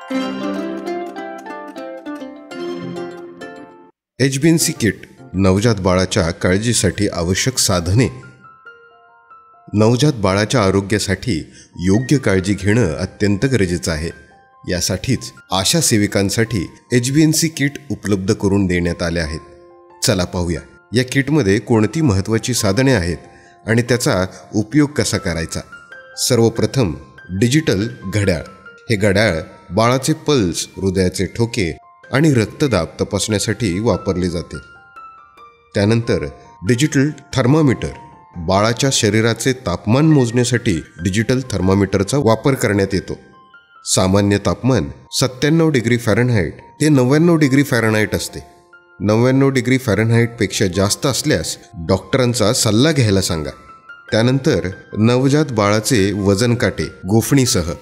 HbA1c kit नवजात बाळाच्या काळजीसाठी आवश्यक साधने। नवजात बाळाच्या आरोग्यासाठी योग्य काळजी घेणं अत्यंत गरजेचं आहे। यासाठीच आशा सेविकांसाठी HbA1c किट उपलब्ध करून देण्यात आले आहेत। चला पाहूया या किटमध्ये कोणती महत्त्वाची साधने आहेत आणि त्याचा उपयोग कसा करायचा। सर्वप्रथम डिजिटल घड्याळ। हे घड्याळ बाळाचे पल्स, हृदयाचे ठोके आणि रक्तदाब तपासण्यासाठी वापरले जाते। त्यानंतर डिजिटल थर्मामीटर। बाळाच्या शरीराचे तापमान मोजण्यासाठी डिजिटल थर्मामीटरचा वापर करण्यात येतो। सामान्य तापमान 97 डिग्री फॅरनहाइट ते 99 डिग्री फॅरनहाइट असते। 99 डिग्री फॅरनहाइट पेक्षा जास्त असल्यास डॉक्टरांचा सल्ला घ्यायला सांगा। त्यानंतर नवजात बाळाचे वजन काटे गोफणीसह।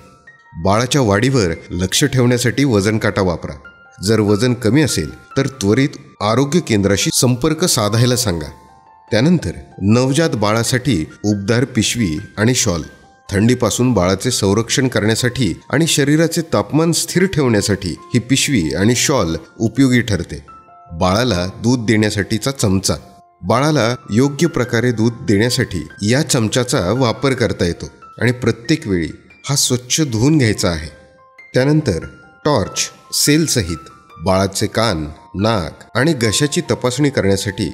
बाळाच्या वाढीवर लक्ष ठेवण्यासाठी वजन काटा वापरा। जर वजन कमी असेल तर त्वरित आरोग्य केंद्राशी संपर्क साधायला सांगा। त्यानंतर नवजात बाळासाठी उबदार पिशवी आणि शॉल। थंडीपासून बाळाचे संरक्षण करण्यासाठी आणि शरीराचे तापमान स्थिर ठेवण्यासाठी ही पिशवी आणि शॉल उपयोगी ठरते। बाळाला दूध देण्यासाठीचा चमचा। बाळाला योग्य प्रकारे दूध देण्यासाठी या चमच्याचा वापर करता येतो आणि प्रत्येक वेळी हा स्वच्छ धुवून घ्यायचा आहे। त्यानंतर टॉर्च सेलसहित। बाळाचे कान, नाक आणि घशाची तपासणी करण्यासाठी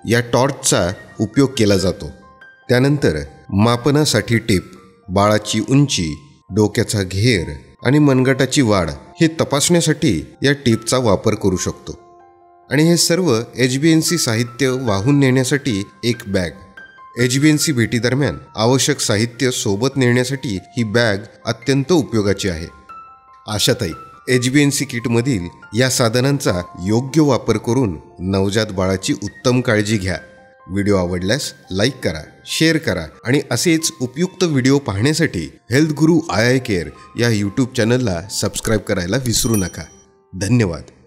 या टॉर्चचा उपयोग केला जातो। त्यानंतर मापनासाठी टेप। बाळाची उंची, डोक्याचा घेर आणि मनगटाची वाढ हे तपासण्यासाठी या टेपचा वापर करू शकतो। आणि हे सर्व HbA1c साहित्य वाहून नेण्यासाठी एक बॅग। HbA1c भेटीदरम्यान आवश्यक साहित्य सोबत नेण्यासाठी ही बॅग अत्यंत उपयोगाची आहे। आशाताई, HbA1c किटमधील या साधनांचा योग्य वापर करून नवजात बाळाची उत्तम काळजी घ्या। व्हिडिओ आवडल्यास लाईक करा, शेअर करा आणि असेच उपयुक्त व्हिडिओ पाहण्यासाठी हेल्थ गुरु II केअर या यूट्यूब चॅनलला सबस्क्राईब करायला विसरू नका। धन्यवाद।